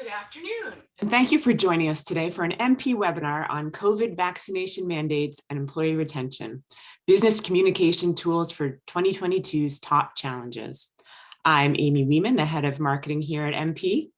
Good afternoon, and thank you for joining us today for an MP webinar on COVID vaccination mandates and employee retention, business communication tools for 2022's top challenges. I'm Amy Weeman, the head of marketing here at MP.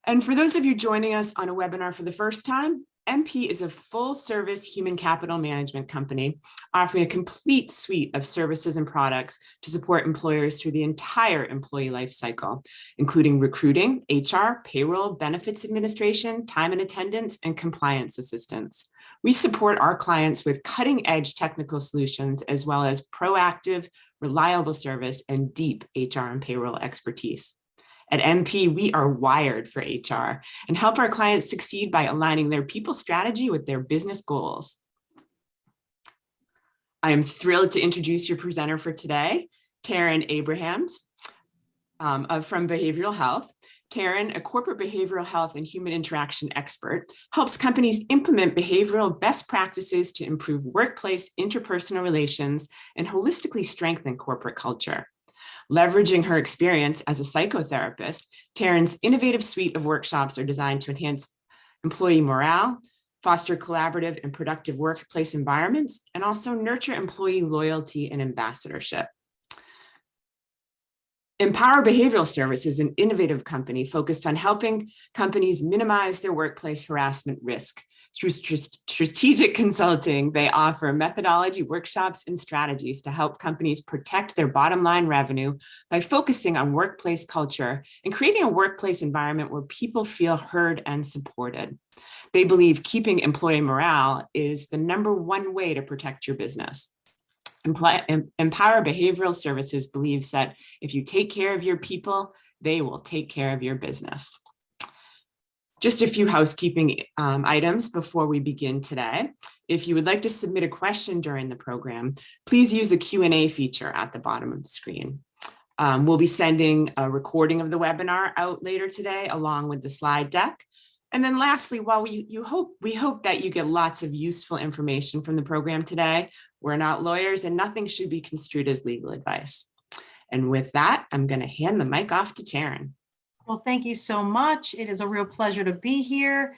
And for those of you joining us on a webinar for the first time, MP is a full-service human capital management company offering a complete suite of services and products to support employers through the entire employee life cycle, including recruiting, HR, payroll, benefits administration, time and attendance, and compliance assistance. We support our clients with cutting-edge technical solutions, as well as proactive, reliable service and deep HR and payroll expertise. At MP, we are wired for HR and help our clients succeed by aligning their people strategy with their business goals. I am thrilled to introduce your presenter for today, Taryn Abrahams from Behavioral Health. Taryn, a corporate behavioral health and human interaction expert, helps companies implement behavioral best practices to improve workplace interpersonal relations and holistically strengthen corporate culture. Leveraging her experience as a psychotherapist, Taryn's innovative suite of workshops are designed to enhance employee morale, foster collaborative and productive workplace environments, and also nurture employee loyalty and ambassadorship. Empower Behavioral Service is an innovative company focused on helping companies minimize their workplace harassment risk. Through strategic consulting, they offer methodology, workshops, and strategies to help companies protect their bottom line revenue by focusing on workplace culture and creating a workplace environment where people feel heard and supported. They believe keeping employee morale is the #1 way to protect your business. Empower Behavioral Services believes that if you take care of your people, they will take care of your business. Just a few housekeeping items before we begin today. If you would like to submit a question during the program, please use the Q&A feature at the bottom of the screen. We'll be sending a recording of the webinar out later today, along with the slide deck. And then lastly, while we hope that you get lots of useful information from the program today, we're not lawyers and nothing should be construed as legal advice. And with that, I'm going to hand the mic off to Taryn. Well, thank you so much. It is a real pleasure to be here.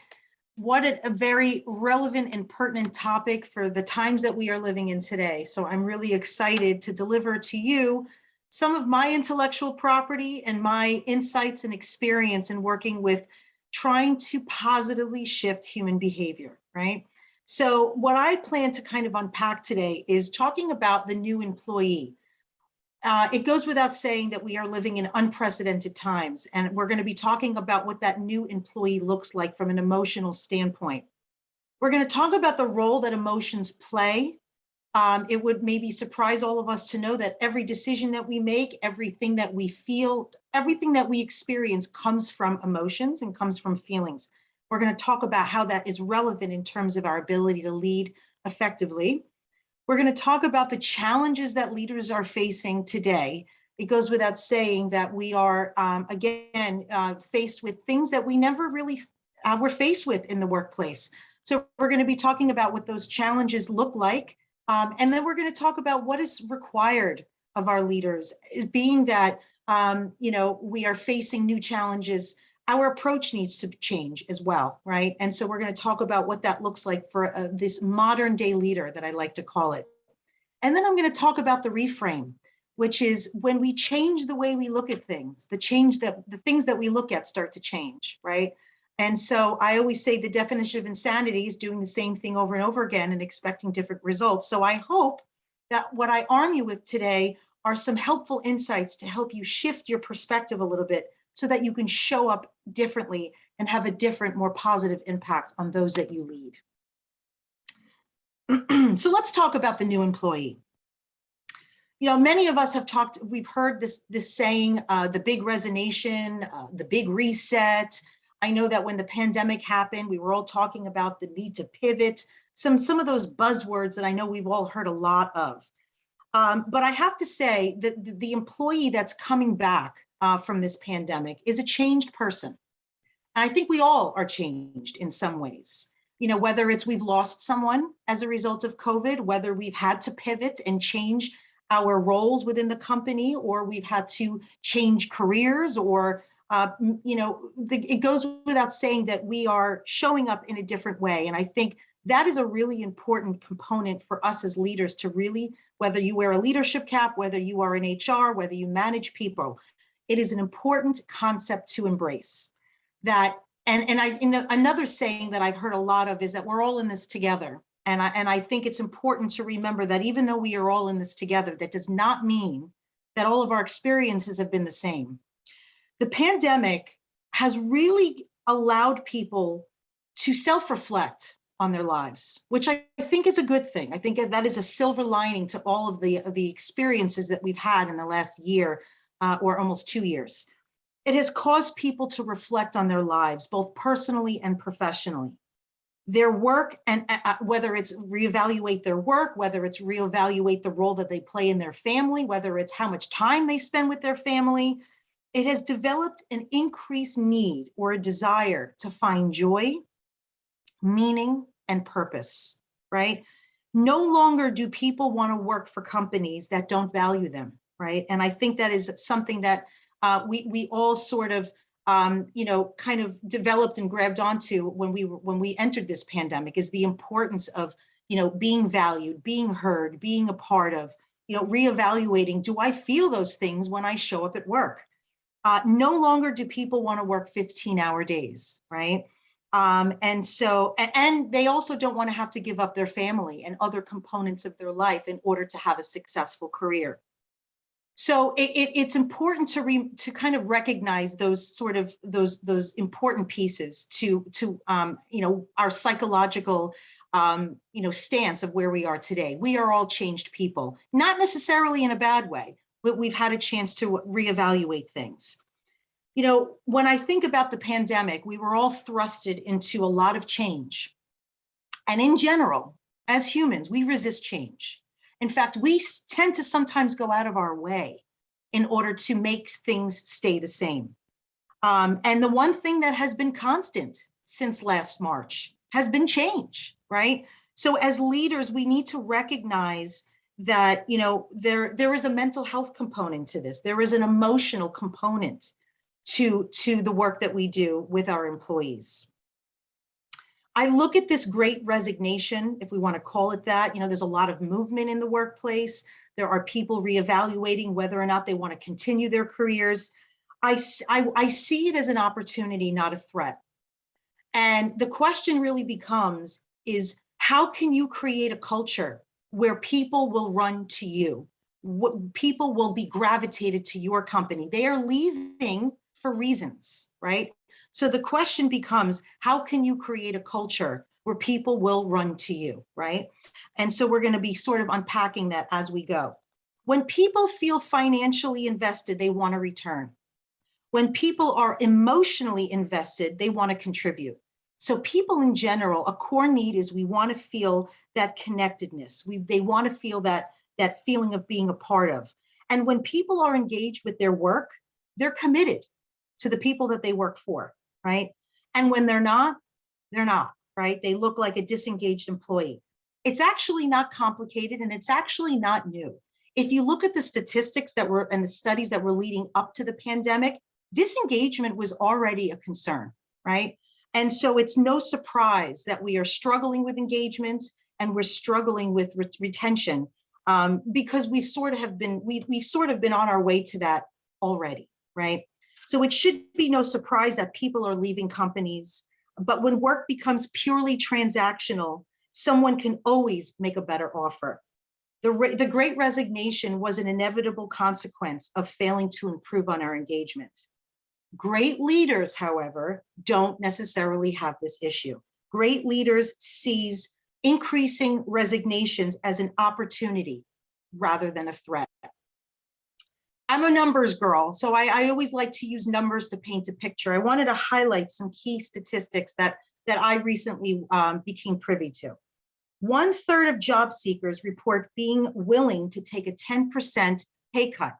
What a very relevant and pertinent topic for the times that we are living in today. So I'm really excited to deliver to you some of my intellectual property and my insights and experience in working with trying to positively shift human behavior, right? So what I plan to kind of unpack today is talking about the new employee. It goes without saying that we are living in unprecedented times, and we're going to be talking about what that new employee looks like from an emotional standpoint. We're going to talk about the role that emotions play. It would maybe surprise all of us to know that every decision that we make, everything that we feel, everything that we experience comes from emotions and comes from feelings. We're going to talk about how that is relevant in terms of our ability to lead effectively. We're going to talk about the challenges that leaders are facing today. It goes without saying that we are, faced with things that we never really were faced with in the workplace. So we're going to be talking about what those challenges look like. And then we're going to talk about what is required of our leaders, being that, we are facing new challenges. Our approach needs to change as well, right? And so we're going to talk about what that looks like for this modern day leader that I like to call it. And then I'm going to talk about the reframe, which is when we change the way we look at things, the things that we look at start to change, right? And so I always say the definition of insanity is doing the same thing over and over again and expecting different results. So I hope that what I arm you with today are some helpful insights to help you shift your perspective a little bit so that you can show up differently and have a different, more positive impact on those that you lead. So let's talk about the new employee. Many of us we've heard this saying, the big resignation, the big reset. I know that when the pandemic happened, we were all talking about the need to pivot, some of those buzzwords that I know we've all heard a lot of. But I have to say that the employee that's coming back from this pandemic is a changed person. And I think we all are changed in some ways. Whether it's we've lost someone as a result of COVID, whether we've had to pivot and change our roles within the company, or we've had to change careers, or It goes without saying that we are showing up in a different way. And I think that is a really important component for us as leaders to really, whether you wear a leadership cap, whether you are in HR, whether you manage people, it is an important concept to embrace. That, another saying that I've heard a lot of is that we're all in this together. And I think it's important to remember that even though we are all in this together, that does not mean that all of our experiences have been the same. The pandemic has really allowed people to self-reflect on their lives, which I think is a good thing. I think that is a silver lining to all of the experiences that we've had in the last year or almost 2 years. It has caused people to reflect on their lives, both personally and professionally. Their work, and whether it's reevaluate their work, whether it's reevaluate the role that they play in their family, whether it's how much time they spend with their family, it has developed an increased need or a desire to find joy, meaning, and purpose, right? No longer do people want to work for companies that don't value them, right? And I think that is something that we all sort of kind of developed and grabbed onto when we entered this pandemic, is the importance of, being valued, being heard, being a part of, reevaluating, do I feel those things when I show up at work? No longer do people want to work 15-hour days, right? And they also don't want to have to give up their family and other components of their life in order to have a successful career. So it's important to kind of recognize those important pieces to our psychological stance of where we are today. We are all changed people, not necessarily in a bad way, but we've had a chance to reevaluate things. When I think about the pandemic, we were all thrusted into a lot of change. And in general, as humans, we resist change. In fact, we tend to sometimes go out of our way in order to make things stay the same. And the one thing that has been constant since last March has been change, right? So as leaders, we need to recognize that there is a mental health component to this. There is an emotional component to the work that we do with our employees. I look at this great resignation, if we want to call it that. There's a lot of movement in the workplace. There are people reevaluating whether or not they want to continue their careers. I see it as an opportunity, not a threat. And the question really becomes is, how can you create a culture where people will run to you? People will be gravitated to your company. They are leaving for reasons, right? So the question becomes, how can you create a culture where people will run to you, right? And so we're going to be sort of unpacking that as we go. When people feel financially invested, they want to return. When people are emotionally invested, they want to contribute. So people in general, a core need is we want to feel that connectedness. They want to feel that feeling of being a part of. And when people are engaged with their work, they're committed to the people that they work for, right? And when they're not, right? They look like a disengaged employee. It's actually not complicated, and it's actually not new. If you look at the statistics and the studies that were leading up to the pandemic, disengagement was already a concern, right? And so it's no surprise that we are struggling with engagement and we're struggling with retention because we sort of have been on our way to that already, right? So it should be no surprise that people are leaving companies, but when work becomes purely transactional, someone can always make a better offer. The Great Resignation was an inevitable consequence of failing to improve on our engagement. Great leaders, however, don't necessarily have this issue. Great leaders sees increasing resignations as an opportunity rather than a threat. I'm a numbers girl, so I always like to use numbers to paint a picture. I wanted to highlight some key statistics that I recently became privy to. 1/3 of job seekers report being willing to take a 10% pay cut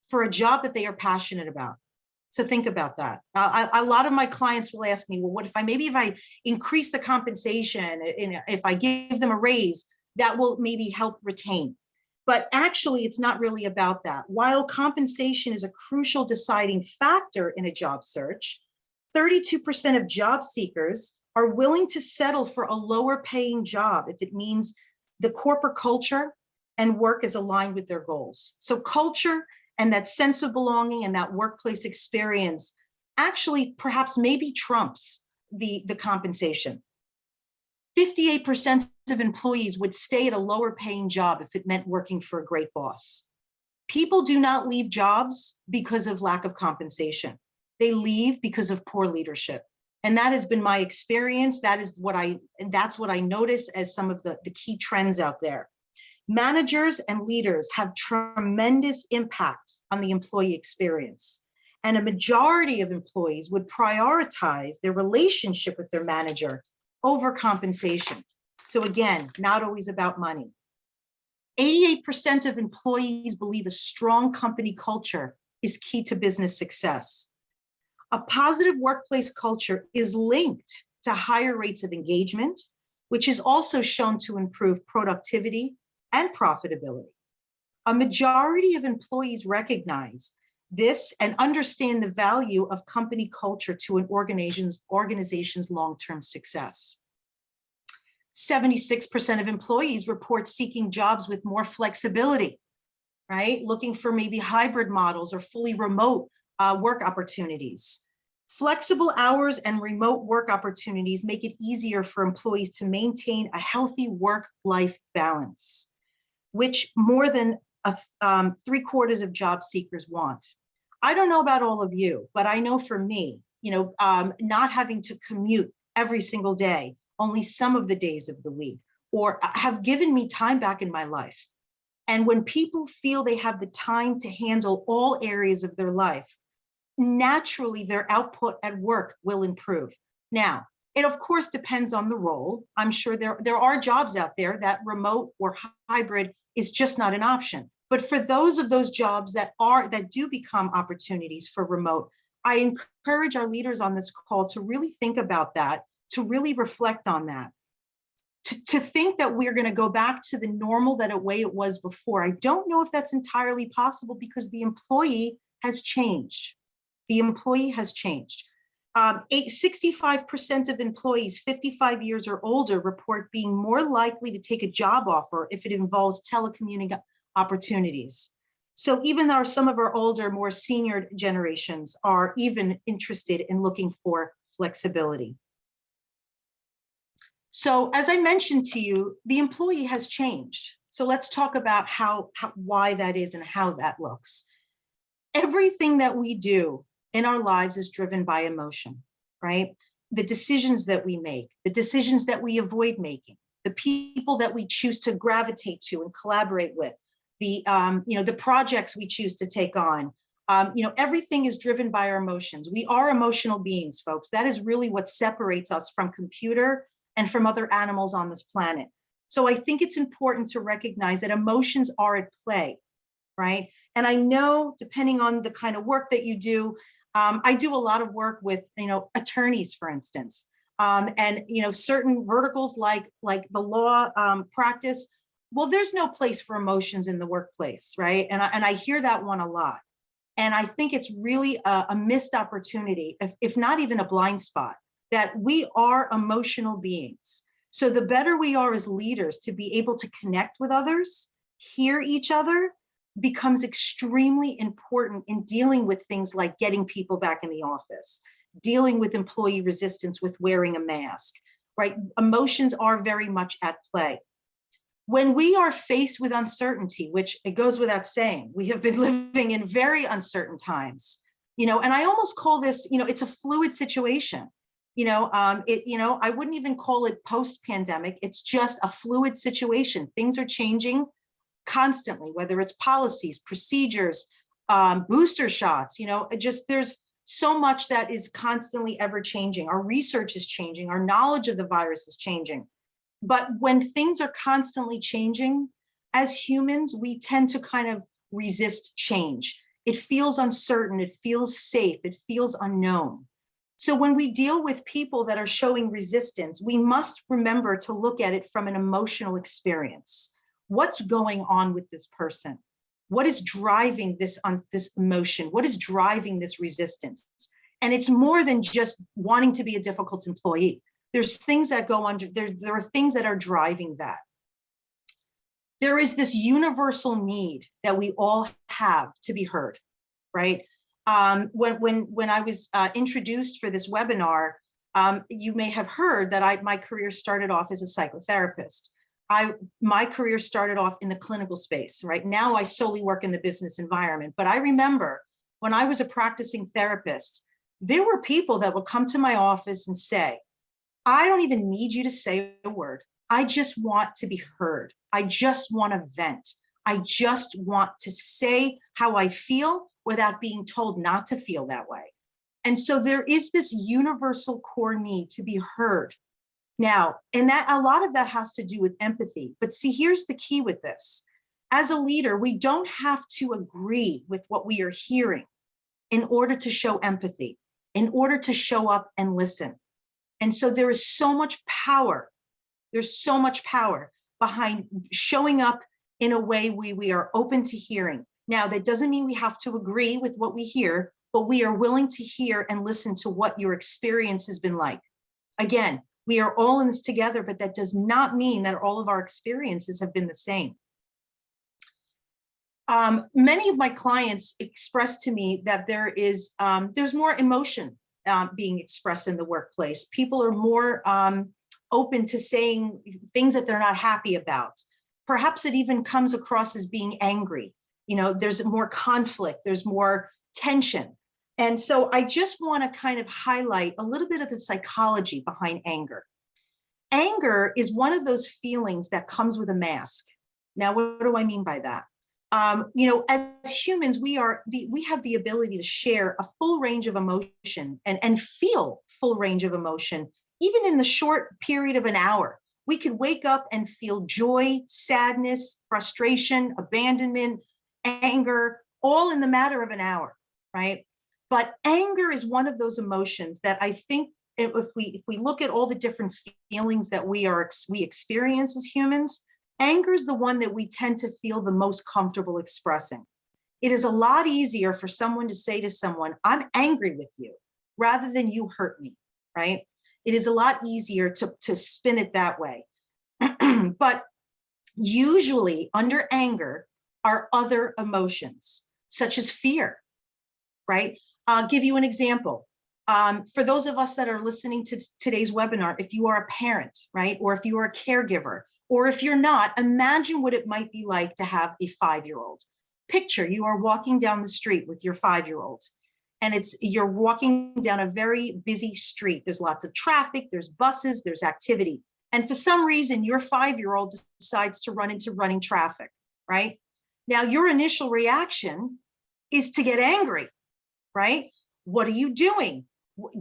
for a job that they are passionate about. So think about that. A lot of my clients will ask me, well, what if I increase the compensation, and if I give them a raise, that will maybe help retain. But actually, it's not really about that. While compensation is a crucial deciding factor in a job search, 32% of job seekers are willing to settle for a lower paying job if it means the corporate culture and work is aligned with their goals. So culture and that sense of belonging and that workplace experience actually perhaps maybe trumps the compensation. 58% of employees would stay at a lower paying job if it meant working for a great boss. People do not leave jobs because of lack of compensation. They leave because of poor leadership. And that has been my experience. That's what I notice as some of the key trends out there. Managers and leaders have tremendous impact on the employee experience. And a majority of employees would prioritize their relationship with their manager over compensation. So again, not always about money. 88% of employees believe a strong company culture is key to business success. A positive workplace culture is linked to higher rates of engagement, which is also shown to improve productivity and profitability. A majority of employees recognize this and understand the value of company culture to an organization's long-term success. 76% of employees report seeking jobs with more flexibility, right? Looking for maybe hybrid models or fully remote work opportunities. Flexible hours and remote work opportunities make it easier for employees to maintain a healthy work-life balance, which more than 3/4 of job seekers want. I don't know about all of you, but I know for me, not having to commute every single day, only some of the days of the week, or have given me time back in my life. And when people feel they have the time to handle all areas of their life, naturally their output at work will improve. Now, it of course depends on the role. I'm sure there are jobs out there that remote or hybrid is just not an option. But for those jobs that do become opportunities for remote, I encourage our leaders on this call to really think about that, to really reflect on that, to think that we're going to go back to the normal way it was before. I don't know if that's entirely possible because the employee has changed. The employee has changed. 65% of employees 55 years or older report being more likely to take a job offer if it involves telecommuting opportunities. So even though some of our older, more senior generations are even interested in looking for flexibility. So as I mentioned to you, the employee has changed. So let's talk about why that is and how that looks. Everything that we do in our lives is driven by emotion, right? The decisions that we make, the decisions that we avoid making, the people that we choose to gravitate to and collaborate with, the projects we choose to take on. Everything is driven by our emotions. We are emotional beings, folks. That is really what separates us from computer and from other animals on this planet. So I think it's important to recognize that emotions are at play, right? And I know, depending on the kind of work that you do, I do a lot of work with, attorneys, for instance, and certain verticals like the law practice. Well, there's no place for emotions in the workplace, right? And I hear that one a lot. And I think it's really a missed opportunity, if not even a blind spot, that we are emotional beings. So the better we are as leaders to be able to connect with others, hear each other, becomes extremely important in dealing with things like getting people back in the office, dealing with employee resistance with wearing a mask, right? Emotions are very much at play. When we are faced with uncertainty, which it goes without saying, we have been living in very uncertain times, and I almost call this, it's a fluid situation. I wouldn't even call it post-pandemic. It's just a fluid situation. Things are changing constantly, whether it's policies, procedures, booster shots, there's so much that is constantly ever changing. Our research is changing. Our knowledge of the virus is changing. But when things are constantly changing, as humans, we tend to kind of resist change. It feels uncertain. It feels safe. It feels unknown. So when we deal with people that are showing resistance, we must remember to look at it from an emotional experience. what's going on with this person? What is driving this emotion? What is driving this resistance? And it's more than just wanting to be a difficult employee. There's things that go under, there are things that are driving that. There is this universal need that we all have to be heard, right? When I was introduced for this webinar, you may have heard that my career started off as a psychotherapist. My career started off in the clinical space, right? Now I solely work in the business environment. But I remember when I was a practicing therapist, there were people that would come to my office and say, I don't even need you to say a word. I just want to be heard. I just want to vent. I just want to say how I feel without being told not to feel that way. And so there is this universal core need to be heard. Now, and that a lot of that has to do with empathy. But see, here's the key with this. As a leader, we don't have to agree with what we are hearing in order to show empathy, in order to show up and listen. And so there is so much power. There's so much power behind showing up in a way we are open to hearing. Now, that doesn't mean we have to agree with what we hear, but we are willing to hear and listen to what your experience has been like. Again, we are all in this together, but that does not mean that all of our experiences have been the same. Many of my clients express to me that there's more emotion being expressed in the workplace. People are more open to saying things that they're not happy about. Perhaps it even comes across as being angry. You know, there's more conflict, there's more tension. And so I just want to kind of highlight a little bit of the psychology behind anger. Anger is one of those feelings that comes with a mask. Now, what do I mean by that? You know, as humans, we have the ability to share a full range of emotion and feel full range of emotion, even in the short period of an hour. We could wake up and feel joy, sadness, frustration, abandonment, anger, all in the matter of an hour, right? But anger is one of those emotions that I think if we look at all the different feelings that we experience as humans, anger is the one that we tend to feel the most comfortable expressing. It is a lot easier for someone to say to someone, I'm angry with you, rather than you hurt me, right? It is a lot easier to spin it that way. But usually under anger are other emotions, such as fear, right? I'll give you an example. For those of us that are listening to today's webinar, if you are a parent, right? Or if you are a caregiver, or if you're not, imagine what it might be like to have a 5-year-old. Picture you are walking down the street with your 5-year-old, and you're walking down a very busy street. There's lots of traffic, there's buses, there's activity. And for some reason, your 5-year-old decides to run into running traffic, right? Now, your initial reaction is to get angry, right? What are you doing?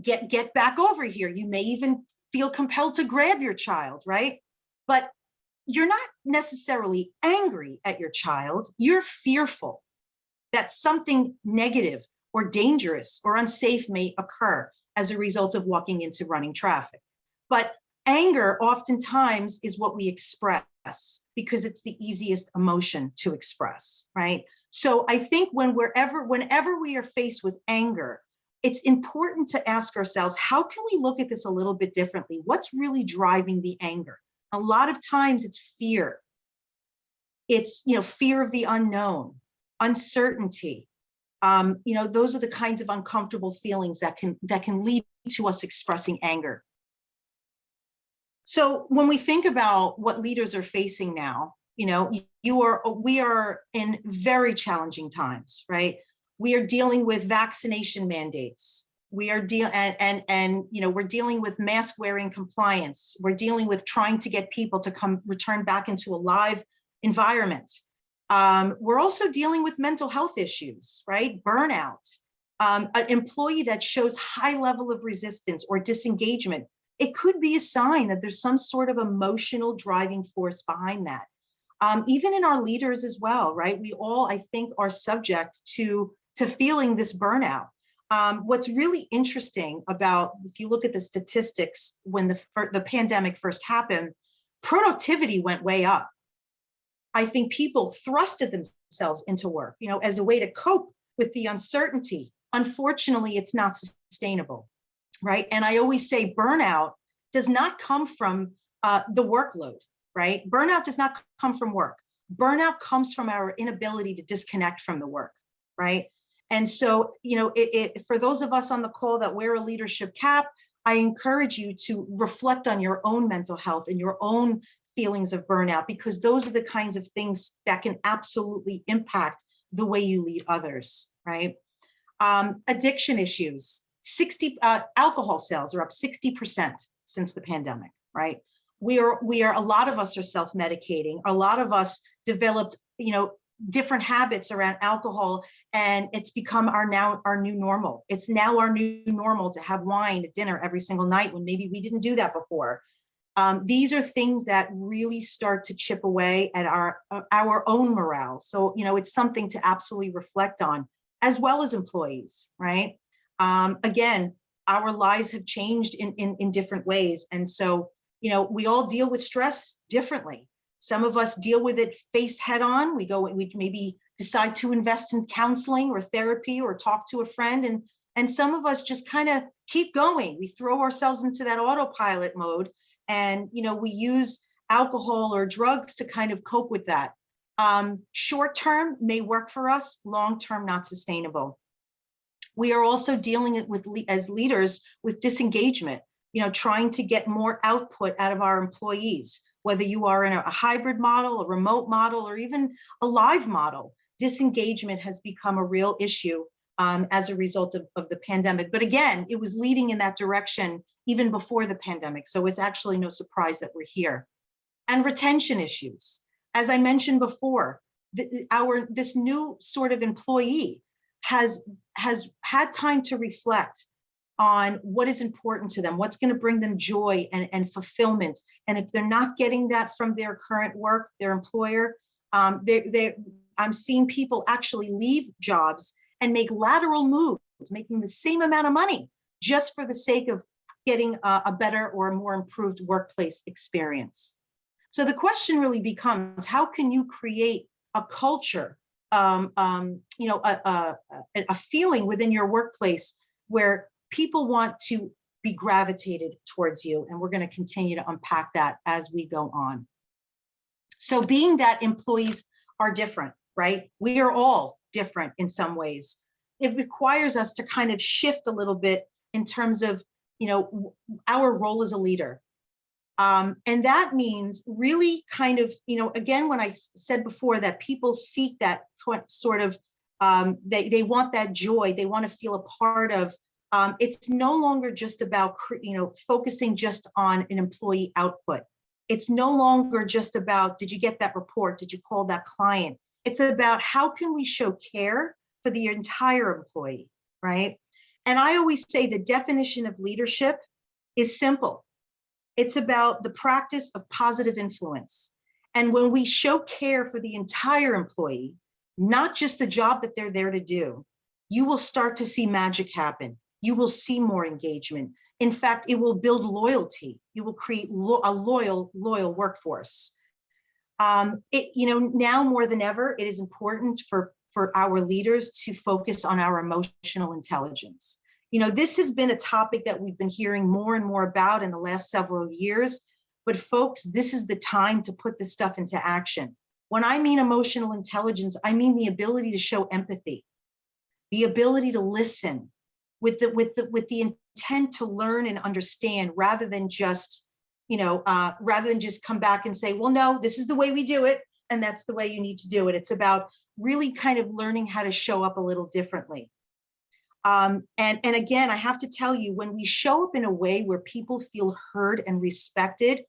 Get back over here. You may even feel compelled to grab your child, right? But you're not necessarily angry at your child. You're fearful that something negative or dangerous or unsafe may occur as a result of walking into running traffic. But anger oftentimes is what we express because it's the easiest emotion to express, right? So I think whenever we are faced with anger, it's important to ask ourselves, how can we look at this a little bit differently? What's really driving the anger? A lot of times it's fear. It's, fear of the unknown, uncertainty. Those are the kinds of uncomfortable feelings that can lead to us expressing anger. So when we think about what leaders are facing now, we are in very challenging times, right? We are dealing with vaccination mandates. We are we're dealing with mask wearing compliance. We're dealing with trying to get people to return back into a live environment. We're also dealing with mental health issues, right? Burnout, an employee that shows high level of resistance or disengagement. It could be a sign that there's some sort of emotional driving force behind that. Even in our leaders as well, right? We all, I think, are subject to feeling this burnout. What's really interesting about, if you look at the statistics, when the pandemic first happened, productivity went way up. I think people thrusted themselves into work, as a way to cope with the uncertainty. Unfortunately, it's not sustainable, right? And I always say burnout does not come from the workload, right? Burnout does not come from work. Burnout comes from our inability to disconnect from the work, right? And so, for those of us on the call that wear a leadership cap, I encourage you to reflect on your own mental health and your own feelings of burnout, because those are the kinds of things that can absolutely impact the way you lead others, right? Addiction issues, alcohol sales are up 60% since the pandemic, right? A lot of us are self-medicating. A lot of us developed, different habits around alcohol, and it's become our new normal. It's now our new normal to have wine at dinner every single night when maybe we didn't do that before. These are things that really start to chip away at our own morale. So, it's something to absolutely reflect on, as well as employees, right? Again, our lives have changed in different ways. And so, we all deal with stress differently. Some of us deal with it face head on. We maybe decide to invest in counseling or therapy or talk to a friend. And some of us just kind of keep going. We throw ourselves into that autopilot mode. And, we use alcohol or drugs to kind of cope with that. Short term may work for us, long term, not sustainable. We are also dealing as leaders with disengagement, trying to get more output out of our employees, whether you are in a hybrid model, a remote model, or even a live model. Disengagement has become a real issue as a result of the pandemic. But again, it was leading in that direction even before the pandemic. So it's actually no surprise that we're here. And retention issues. As I mentioned before, this new sort of employee has had time to reflect on what is important to them, what's going to bring them joy and fulfillment. And if they're not getting that from their current work, their employer, I'm seeing people actually leave jobs and make lateral moves, making the same amount of money just for the sake of getting a better or a more improved workplace experience. So the question really becomes, how can you create a culture, a feeling within your workplace where people want to be gravitated towards you? And we're going to continue to unpack that as we go on. So being that employees are different, right? We are all different in some ways. It requires us to kind of shift a little bit in terms of, our role as a leader. And that means really kind of, again, when I said before that people seek that sort of, they want that joy, they want to feel a part of, it's no longer just about, focusing just on an employee output. It's no longer just about, did you get that report? Did you call that client? It's about how can we show care for the entire employee, right? And I always say the definition of leadership is simple. It's about the practice of positive influence. And when we show care for the entire employee, not just the job that they're there to do, you will start to see magic happen. You will see more engagement. In fact, it will build loyalty. You will create a loyal workforce. Now more than ever, it is important for our leaders to focus on our emotional intelligence. This has been a topic that we've been hearing more and more about in the last several years, but folks, this is the time to put this stuff into action. When I mean emotional intelligence, I mean the ability to show empathy, the ability to listen with the intent to learn and understand, rather than just come back and say, well, no, this is the way we do it, and that's the way you need to do it. It's about really kind of learning how to show up a little differently. And again, I have to tell you, when we show up in a way where people feel heard and respected,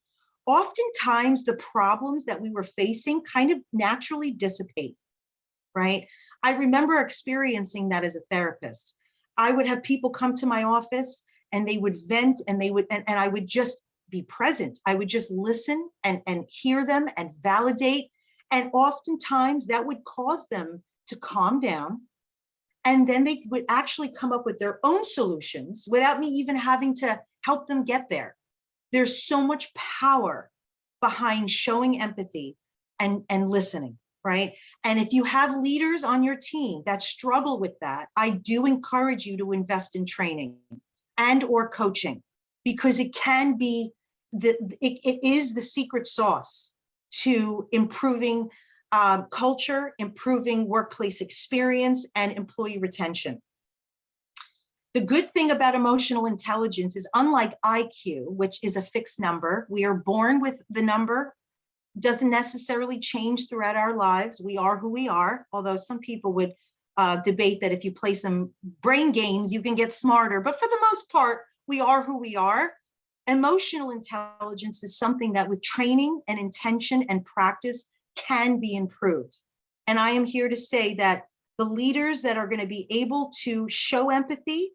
oftentimes the problems that we were facing kind of naturally dissipate, right? I remember experiencing that as a therapist. I would have people come to my office and they would vent, and I would just be present. I would just listen and hear them and validate. And oftentimes that would cause them to calm down. And then they would actually come up with their own solutions without me even having to help them get there. There's so much power behind showing empathy, and listening, right? And if you have leaders on your team that struggle with that, I do encourage you to invest in training and or coaching, because it can be it is the secret sauce to improving culture, improving workplace experience, and employee retention. The good thing about emotional intelligence is, unlike IQ, which is a fixed number, we are born with the number, doesn't necessarily change throughout our lives. We are who we are, although some people would debate that if you play some brain games, you can get smarter. But for the most part, we are who we are. Emotional intelligence is something that with training and intention and practice can be improved. And I am here to say that the leaders that are going to be able to show empathy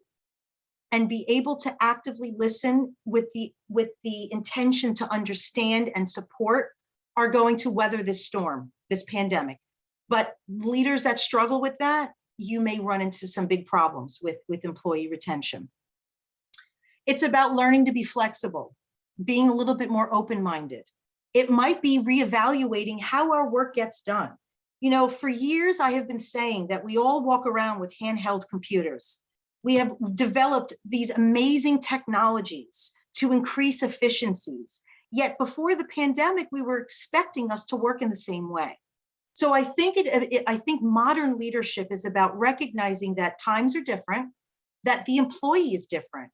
and be able to actively listen with the intention to understand and support are going to weather this storm, this pandemic. But leaders that struggle with that, you may run into some big problems with employee retention. It's about learning to be flexible, being a little bit more open-minded. It might be reevaluating how our work gets done. You know, for years, I have been saying that we all walk around with handheld computers. We have developed these amazing technologies to increase efficiencies. Yet before the pandemic, we were expecting us to work in the same way. So I think I think modern leadership is about recognizing that times are different, that the employee is different,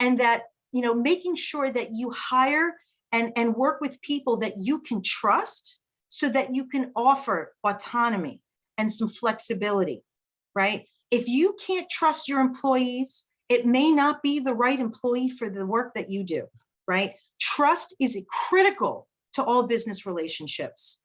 and that, you know, making sure that you hire and work with people that you can trust so that you can offer autonomy and some flexibility, right? If you can't trust your employees, it may not be the right employee for the work that you do, right? Trust is critical to all business relationships.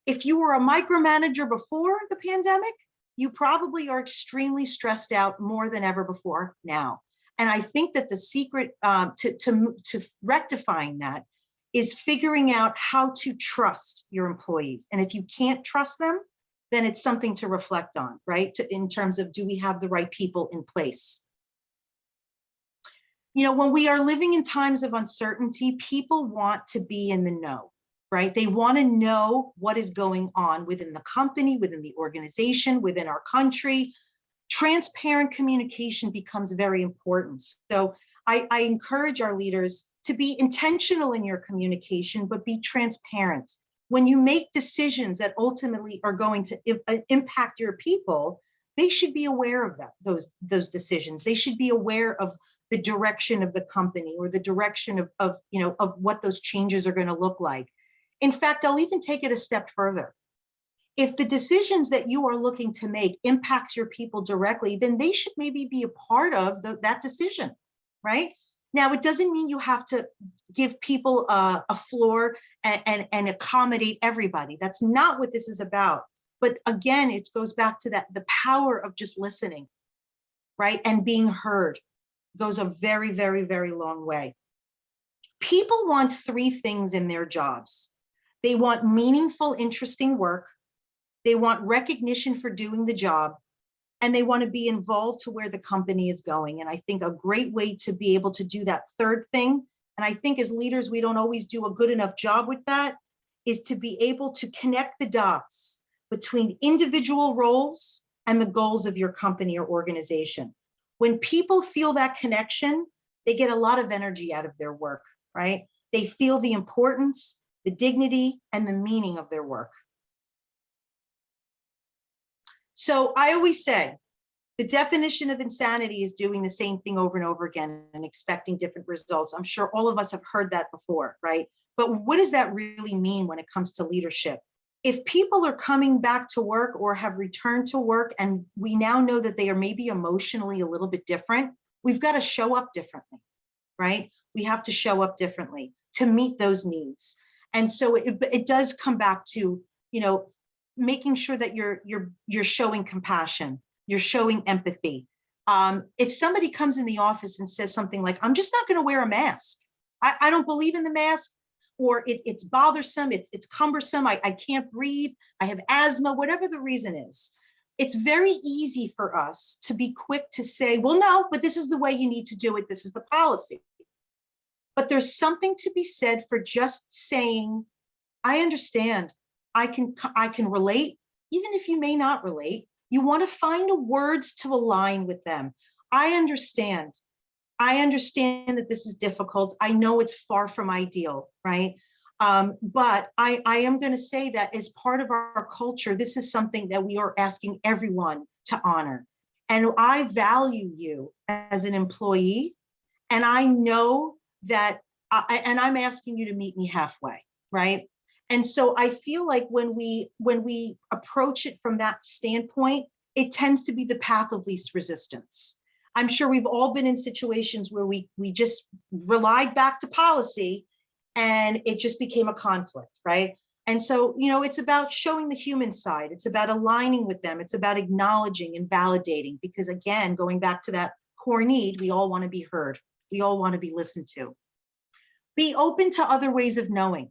If you were a micromanager before the pandemic, you probably are extremely stressed out more than ever before now. And I think that the secret to rectifying that is figuring out how to trust your employees. And if you can't trust them, then it's something to reflect on, right? In terms of, do we have the right people in place? You know, when we are living in times of uncertainty, people want to be in the know, right? They want to know what is going on within the company, within the organization, within our country. Transparent communication becomes very important. So I encourage our leaders to be intentional in your communication, but be transparent. When you make decisions that ultimately are going to impact your people, they should be aware of that, those decisions. They should be aware of the direction of the company or the direction of what those changes are going to look like. In fact, I'll even take it a step further. If the decisions that you are looking to make impacts your people directly, then they should maybe be a part of that decision, right? Now, it doesn't mean you have to give people a floor and accommodate everybody. That's not what this is about. But again, it goes back to the power of just listening, right? And being heard goes a very, very, very long way. People want three things in their jobs. They want meaningful, interesting work. They want recognition for doing the job, and they want to be involved to where the company is going. And I think a great way to be able to do that third thing, and I think as leaders, we don't always do a good enough job with that, is to be able to connect the dots between individual roles and the goals of your company or organization. When people feel that connection, they get a lot of energy out of their work, right? They feel the importance, the dignity, and the meaning of their work. So I always say, the definition of insanity is doing the same thing over and over again and expecting different results. I'm sure all of us have heard that before, right? But what does that really mean when it comes to leadership? If people are coming back to work or have returned to work, and we now know that they are maybe emotionally a little bit different, we've got to show up differently, right? We have to show up differently to meet those needs. And so it does come back to, making sure that you're showing compassion, you're showing empathy. If somebody comes in the office and says something like, I'm just not going to wear a mask, I don't believe in the mask, or it's bothersome, it's cumbersome, I can't breathe, I have asthma, whatever the reason is, it's very easy for us to be quick to say, well, no, but this is the way you need to do it, this is the policy. But there's something to be said for just saying, I understand. I can relate, even if you may not relate. You want to find words to align with them. I understand. I understand that this is difficult. I know it's far from ideal, right? But I am going to say that as part of our culture, this is something that we are asking everyone to honor. And I value you as an employee. And I know that, and I'm asking you to meet me halfway, right? And so I feel like when we approach it from that standpoint, it tends to be the path of least resistance. I'm sure we've all been in situations where we just relied back to policy and it just became a conflict, right? And so, it's about showing the human side. It's about aligning with them. It's about acknowledging and validating, because again, going back to that core need, we all want to be heard. We all want to be listened to. Be open to other ways of knowing.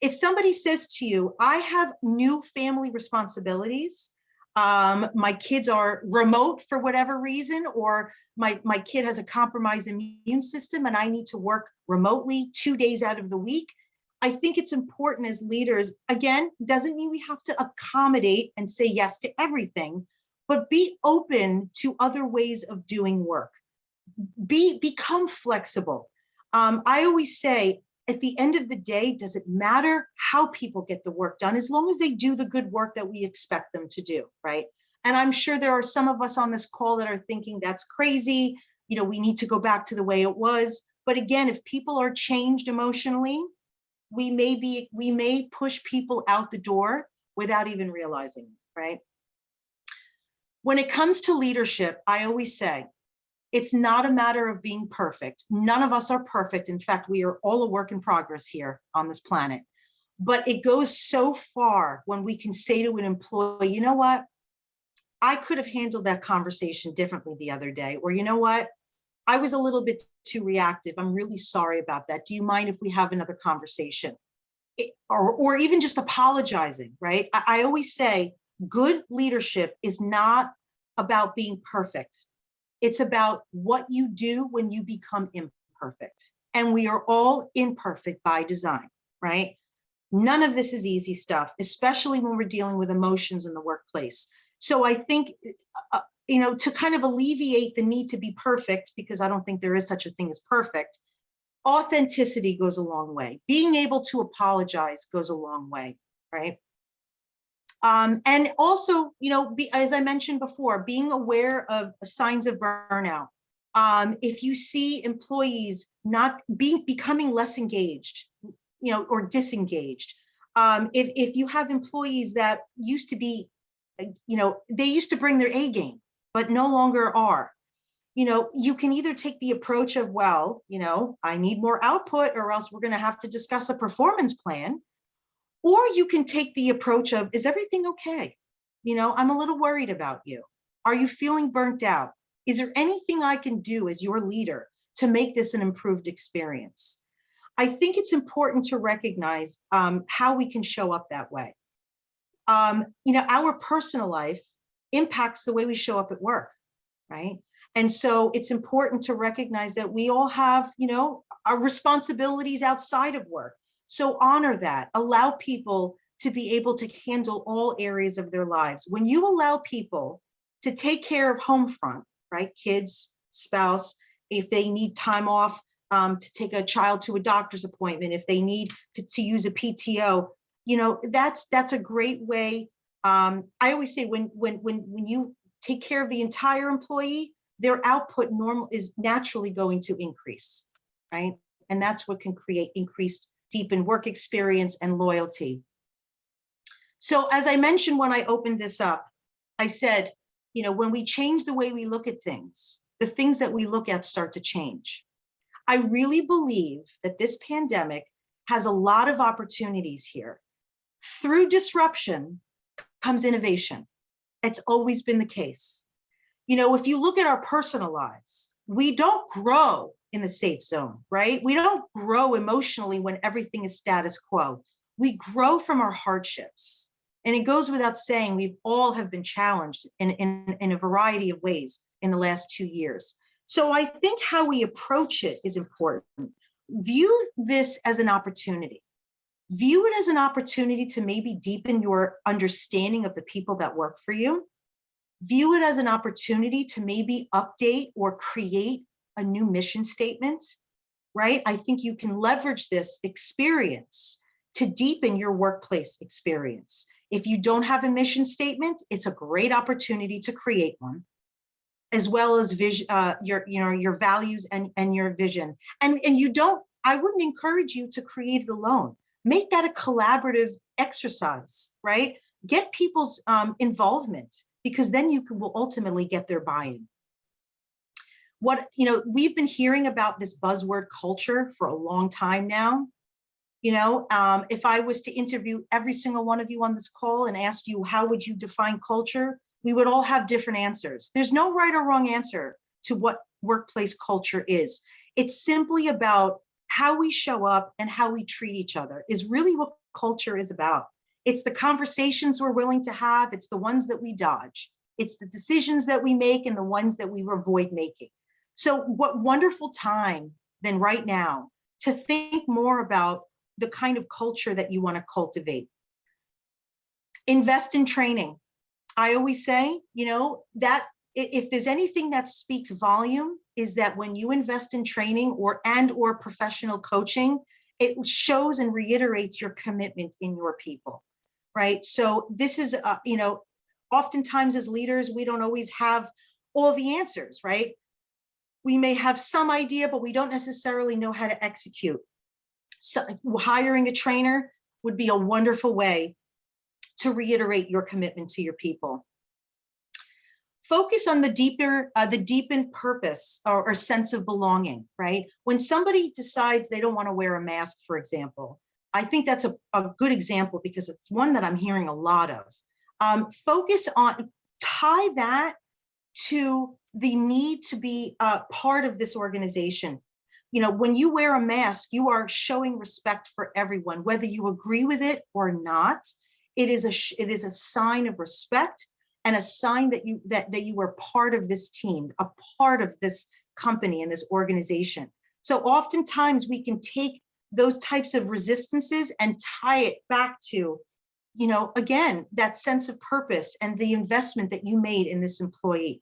If somebody says to you, I have new family responsibilities, my kids are remote for whatever reason, or my kid has a compromised immune system and I need to work remotely 2 days out of the week. I think it's important as leaders, again, doesn't mean we have to accommodate and say yes to everything, but be open to other ways of doing work. Become flexible. I always say, at the end of the day, does it matter how people get the work done, as long as they do the good work that we expect them to do, right? And I'm sure there are some of us on this call that are thinking that's crazy. We need to go back to the way it was. But again, if people are changed emotionally, we may push people out the door without even realizing, right? When it comes to leadership, I always say, it's not a matter of being perfect. None of us are perfect. In fact, we are all a work in progress here on this planet. But it goes so far when we can say to an employee, you know what? I could have handled that conversation differently the other day. Or you know what? I was a little bit too reactive. I'm really sorry about that. Do you mind if we have another conversation? Or even just apologizing, right? I always say good leadership is not about being perfect. It's about what you do when you become imperfect. And we are all imperfect by design, right? None of this is easy stuff, especially when we're dealing with emotions in the workplace. So I think, to kind of alleviate the need to be perfect, because I don't think there is such a thing as perfect, authenticity goes a long way. Being able to apologize goes a long way, right? And also, as I mentioned before, being aware of signs of burnout. If you see employees not becoming less engaged, or disengaged. If you have employees that used to be, they used to bring their A game, but no longer are. You can either take the approach of, well, I need more output or else we're going to have to discuss a performance plan. Or you can take the approach of, is everything okay? I'm a little worried about you. Are you feeling burnt out? Is there anything I can do as your leader to make this an improved experience? I think it's important to recognize how we can show up that way. Our personal life impacts the way we show up at work, right? And so it's important to recognize that we all have, our responsibilities outside of work. So honor that, allow people to be able to handle all areas of their lives. When you allow people to take care of home front, right? Kids, spouse, if they need time off to take a child to a doctor's appointment, if they need to use a PTO, that's a great way. I always say when you take care of the entire employee, their output is naturally going to increase, right? And that's what can create increased deepened work experience and loyalty. So as I mentioned when I opened this up, I said, when we change the way we look at things, the things that we look at start to change. I really believe that this pandemic has a lot of opportunities here. Through disruption comes innovation. It's always been the case. If you look at our personal lives, we don't grow in the safe zone, right? We don't grow emotionally when everything is status quo. We grow from our hardships. And it goes without saying, we all have been challenged in a variety of ways in the last 2 years. So I think how we approach it is important. View this as an opportunity. View it as an opportunity to maybe deepen your understanding of the people that work for you. View it as an opportunity to maybe update or create a new mission statement, right? I think you can leverage this experience to deepen your workplace experience. If you don't have a mission statement, it's a great opportunity to create one, as well as your values and your vision. And I wouldn't encourage you to create it alone. Make that a collaborative exercise, right? Get people's involvement, because then will ultimately get their buy-in. We've been hearing about this buzzword culture for a long time now. If I was to interview every single one of you on this call and ask you, how would you define culture? We would all have different answers. There's no right or wrong answer to what workplace culture is. It's simply about how we show up and how we treat each other is really what culture is about. It's the conversations we're willing to have. It's the ones that we dodge. It's the decisions that we make and the ones that we avoid making. So what wonderful time than right now to think more about the kind of culture that you want to cultivate. Invest in training. I always say, that if there's anything that speaks volume, is that when you invest in training or professional coaching, it shows and reiterates your commitment in your people, right? So this is, oftentimes as leaders, we don't always have all the answers, right? We may have some idea, but we don't necessarily know how to execute. So hiring a trainer would be a wonderful way to reiterate your commitment to your people. Focus on the deepened purpose or sense of belonging, right? When somebody decides they don't want to wear a mask, for example, I think that's a good example because it's one that I'm hearing a lot of. Tie that to the need to be part of this organization. When you wear a mask, you are showing respect for everyone, whether you agree with it or not. It is a sign of respect and a sign that you were part of this team, a part of this company and this organization. So oftentimes we can take those types of resistances and tie it back to, again, that sense of purpose and the investment that you made in this employee.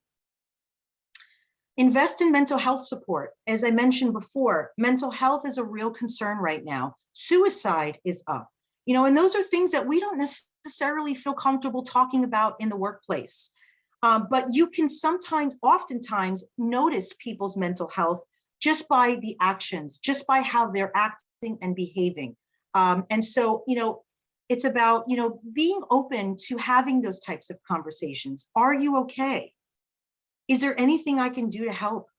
Invest in mental health support. As I mentioned before, mental health is a real concern right now. Suicide is up. And those are things that we don't necessarily feel comfortable talking about in the workplace. But you can oftentimes notice people's mental health just by the actions, just by how they're acting and behaving. And so, it's about, being open to having those types of conversations. Are you okay? Is there anything I can do to help?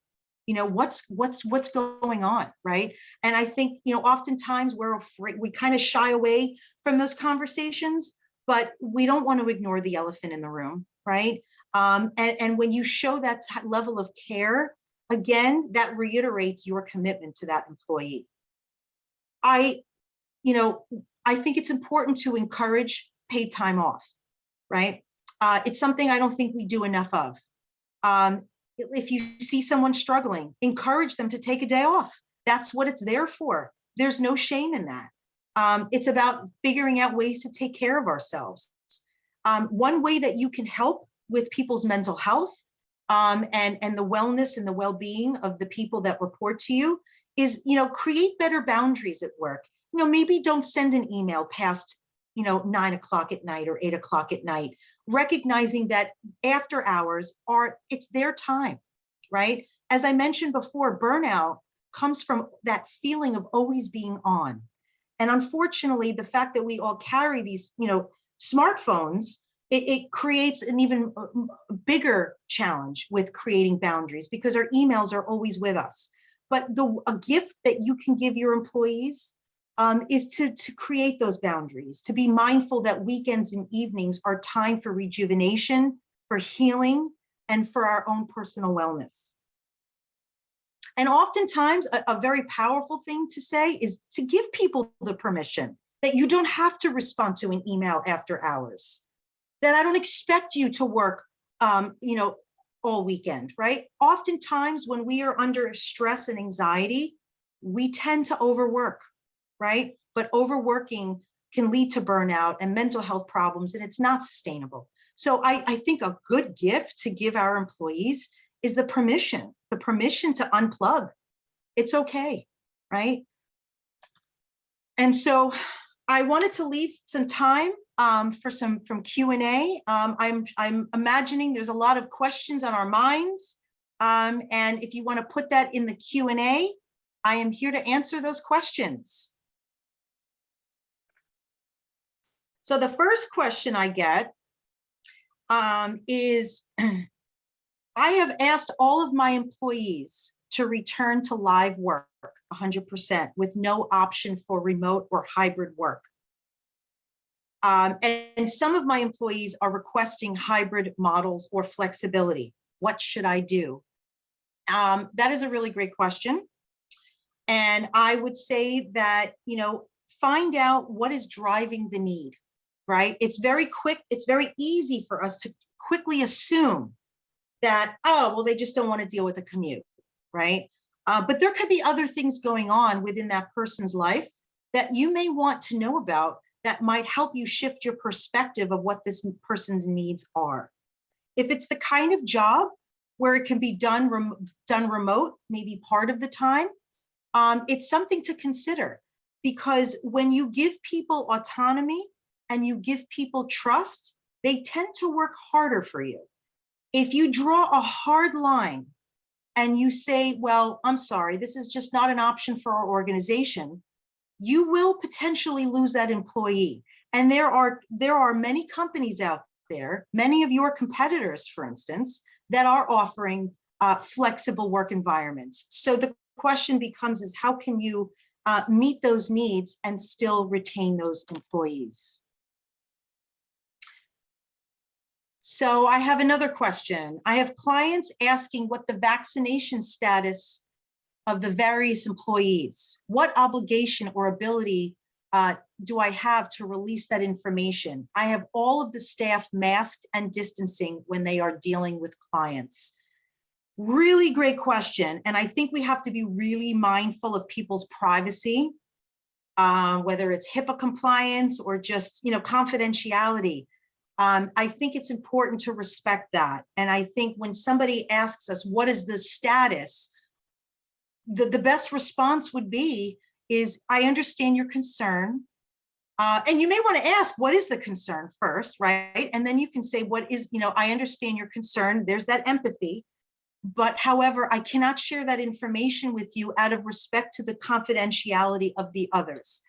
What's going on, right? And I think, oftentimes we're afraid, we kind of shy away from those conversations, but we don't want to ignore the elephant in the room, right? And when you show that level of care, again, that reiterates your commitment to that employee. I think it's important to encourage paid time off, right? It's something I don't think we do enough of. If you see someone struggling, encourage them to take a day off. That's what it's there for. There's no shame in that. It's about figuring out ways to take care of ourselves. One way that you can help with people's mental health and the wellness and the well-being of the people that report to you is, create better boundaries at work. Maybe don't send an email past 9 o'clock at night or 8 o'clock at night, recognizing that after hours it's their time, right? As I mentioned before, burnout comes from that feeling of always being on. And unfortunately, the fact that we all carry these, smartphones, it creates an even bigger challenge with creating boundaries because our emails are always with us. But a gift that you can give your employees is to create those boundaries, to be mindful that weekends and evenings are time for rejuvenation, for healing, and for our own personal wellness. And oftentimes, a very powerful thing to say is to give people the permission that you don't have to respond to an email after hours, that I don't expect you to work, all weekend, right? Oftentimes, when we are under stress and anxiety, we tend to overwork. Right? but overworking can lead to burnout and mental health problems, and it's not sustainable. So I think a good gift to give our employees is the permission to unplug. It's okay, right? And so I wanted to leave some time for some Q&A. I'm imagining there's a lot of questions on our minds. And if you want to put that in the Q&A, I am here to answer those questions. So the first question I get is, I have asked all of my employees to return to live work 100% with no option for remote or hybrid work. And some of my employees are requesting hybrid models or flexibility. What should I do? That is a really great question. And I would say that, find out what is driving the need, right? It's very easy for us to quickly assume that, oh, well, they just don't want to deal with the commute, right? But there could be other things going on within that person's life that you may want to know about that might help you shift your perspective of what this person's needs are. If it's the kind of job where it can be done remote, maybe part of the time, it's something to consider, because when you give people autonomy and you give people trust, they tend to work harder for you. If you draw a hard line and you say, well, I'm sorry, this is just not an option for our organization, you will potentially lose that employee. And there are many companies out there, many of your competitors, for instance, that are offering flexible work environments. So the question becomes is, how can you meet those needs and still retain those employees? So I have another question. I have clients asking what the vaccination status of the various employees. What obligation or ability do I have to release that information? I have all of the staff masked and distancing when they are dealing with clients. Really great question. And I think we have to be really mindful of people's privacy, whether it's HIPAA compliance or just, confidentiality. I think it's important to respect that. And I think when somebody asks us, what is the status? The best response would be is, I understand your concern. And you may want to ask, what is the concern first, right? And then you can say, what is, I understand your concern. There's that empathy. But however, I cannot share that information with you out of respect to the confidentiality of the others.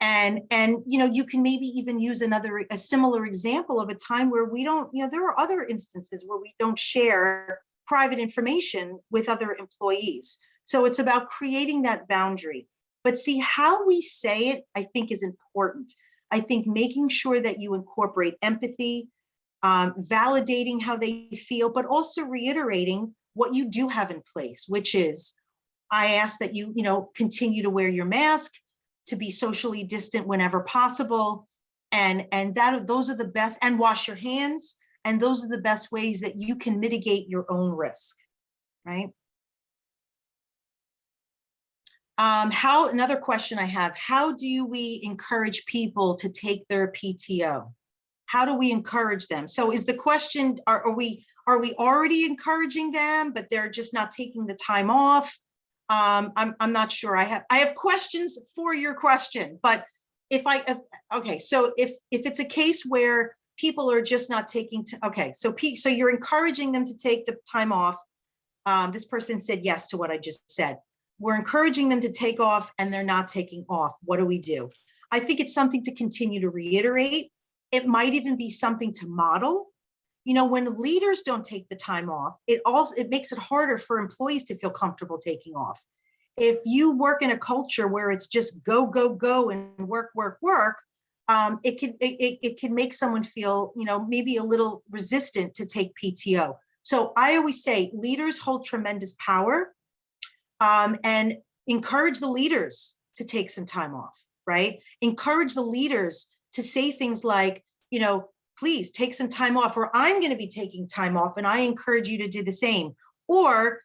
And you can maybe even use a similar example of a time where we don't, there are other instances where we don't share private information with other employees. So it's about creating that boundary. But see, how we say it, I think, is important. I think making sure that you incorporate empathy, validating how they feel, but also reiterating what you do have in place, which is, I ask that you, continue to wear your mask, to be socially distant whenever possible, and those are the best, and wash your hands, and those are the best ways that you can mitigate your own risk, right? Another question I have, how do we encourage people to take their PTO? How do we encourage them? So is the question, are we already encouraging them, but they're just not taking the time off? I'm not sure. I have questions for your question, but okay, so if it's a case where people are just not taking, so you're encouraging them to take the time off. This person said yes to what I just said. We're encouraging them to take off and they're not taking off. What do we do? I think it's something to continue to reiterate. It might even be something to model. When leaders don't take the time off, it makes it harder for employees to feel comfortable taking off. If you work in a culture where it's just go, go, go and work, work, work, it can make someone feel, maybe a little resistant to take PTO. So I always say leaders hold tremendous power, and encourage the leaders to take some time off, right? Encourage the leaders to say things like, please take some time off, or I'm going to be taking time off and I encourage you to do the same. Or,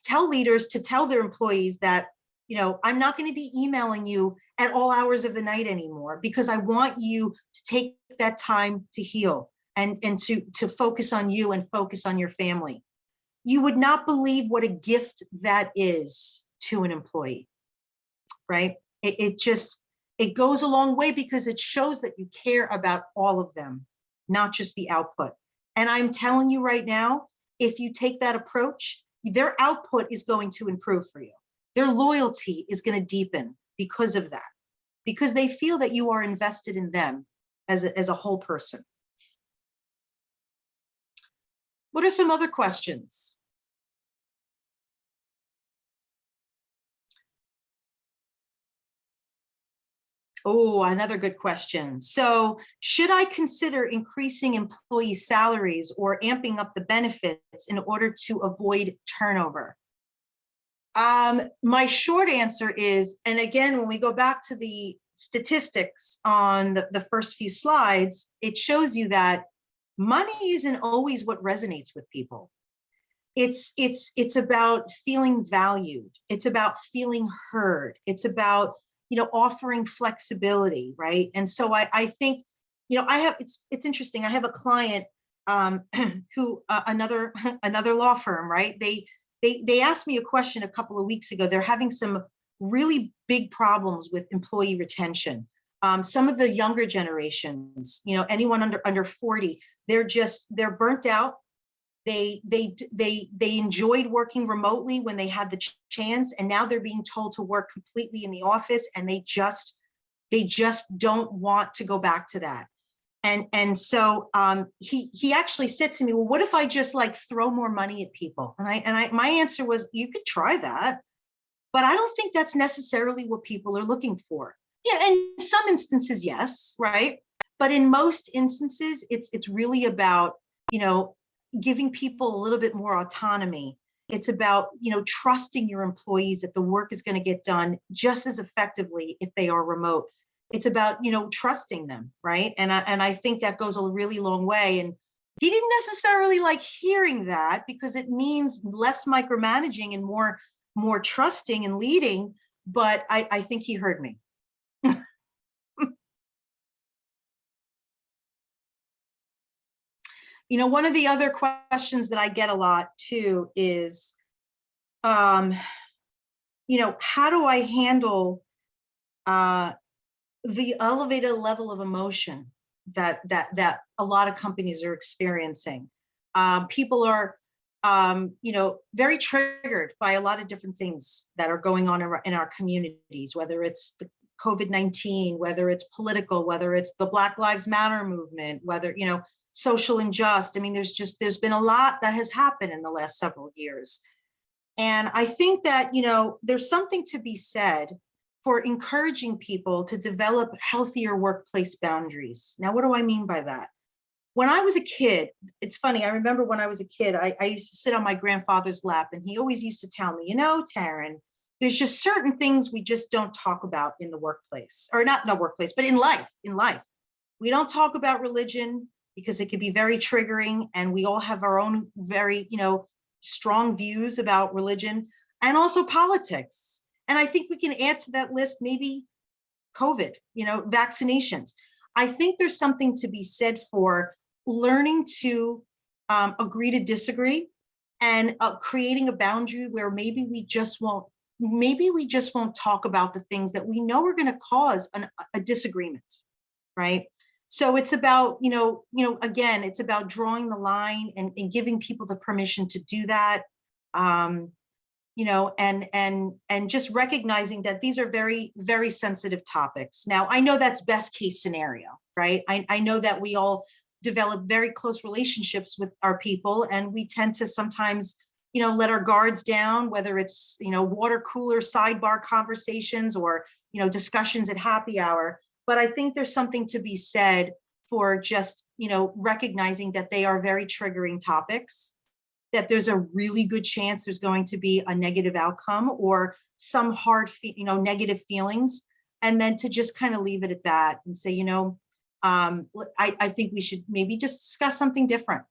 tell leaders to tell their employees that I'm not going to be emailing you at all hours of the night anymore, because I want you to take that time to heal and to focus on you and focus on your family. You would not believe what a gift that is to an employee, right? It goes a long way, because it shows that you care about all of them, not just the output. And I'm telling you right now, if you take that approach, their output is going to improve for you. Their loyalty is going to deepen because of that, because they feel that you are invested in them as a whole person. What are some other questions? Oh, another good question. So, should I consider increasing employee salaries or amping up the benefits in order to avoid turnover? My short answer is, and again, when we go back to the statistics on the first few slides, it shows you that money isn't always what resonates with people. It's about feeling valued. It's about feeling heard. It's about, offering flexibility, right? And so I think, it's interesting. I have a client who another law firm, right? They asked me a question a couple of weeks ago. They're having some really big problems with employee retention. Some of the younger generations, anyone under 40, they're burnt out. They enjoyed working remotely when they had the chance, and now they're being told to work completely in the office, and they just don't want to go back to that. And so he actually said to me, well, what if I just like throw more money at people? And my answer was, you could try that, but I don't think that's necessarily what people are looking for. Yeah, in some instances, yes, right? But in most instances, it's really about, giving people a little bit more autonomy. It's about, trusting your employees that the work is going to get done just as effectively if they are remote. It's about, trusting them, right? And I think that goes a really long way. And he didn't necessarily like hearing that, because it means less micromanaging and more trusting and leading. But I think he heard me. One of the other questions that I get a lot too is, how do I handle the elevated level of emotion that a lot of companies are experiencing? People are, very triggered by a lot of different things that are going on in our communities, whether it's the COVID-19, whether it's political, whether it's the Black Lives Matter movement, whether, social injustice. I mean, there's been a lot that has happened in the last several years. And I think that, there's something to be said for encouraging people to develop healthier workplace boundaries. Now, what do I mean by that? When I was a kid, it's funny, I remember when I was a kid, I used to sit on my grandfather's lap, and he always used to tell me, Taryn, there's just certain things we just don't talk about in the workplace, or not in the workplace, but in life. We don't talk about religion, because it could be very triggering, and we all have our own very, strong views about religion, and also politics. And I think we can add to that list maybe COVID, vaccinations. I think there's something to be said for learning to agree to disagree, and creating a boundary where maybe we just won't talk about the things that we know are going to cause a disagreement, right? So it's about, again, it's about drawing the line and giving people the permission to do that, and just recognizing that these are very, very sensitive topics. Now, I know that's best case scenario, right? I know that we all develop very close relationships with our people, and we tend to sometimes, let our guards down, whether it's, water cooler sidebar conversations or, discussions at happy hour. But I think there's something to be said for just, recognizing that they are very triggering topics, that there's a really good chance there's going to be a negative outcome or some hard, negative feelings, and then to just kind of leave it at that and say, I think we should maybe just discuss something different.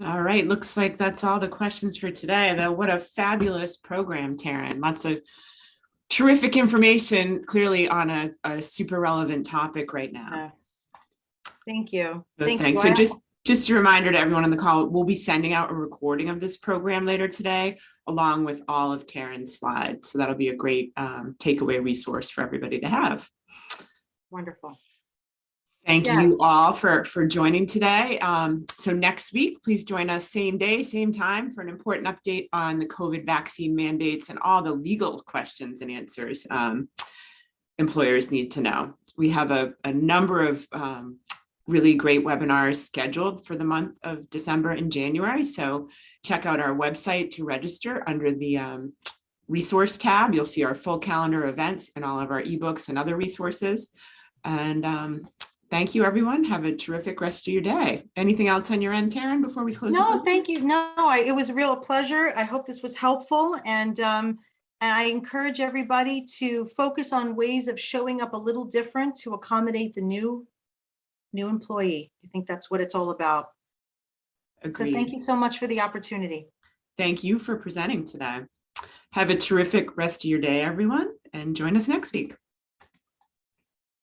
All right, looks like that's all the questions for today, though. What a fabulous program, Taryn. Lots of terrific information, clearly on a super relevant topic right now. Yes. Thank you. So Thank thanks. you. So just a reminder to everyone on the call, we'll be sending out a recording of this program later today, along with all of Taryn's slides. So that'll be a great takeaway resource for everybody to have. Wonderful. Thank Yes. you all for joining today. So next week, please join us same day, same time for an important update on the COVID vaccine mandates and all the legal questions and answers employers need to know. We have a number of really great webinars scheduled for the month of December and January. So check out our website to register under the resource tab. You'll see our full calendar of events and all of our ebooks and other resources. And thank you, everyone. Have a terrific rest of your day. Anything else on your end, Taryn, before we close? No, thank you. No, it was a real pleasure. I hope this was helpful. And I encourage everybody to focus on ways of showing up a little different to accommodate the new employee. I think that's what it's all about. Agreed. So thank you so much for the opportunity. Thank you for presenting today. Have a terrific rest of your day, everyone, and join us next week.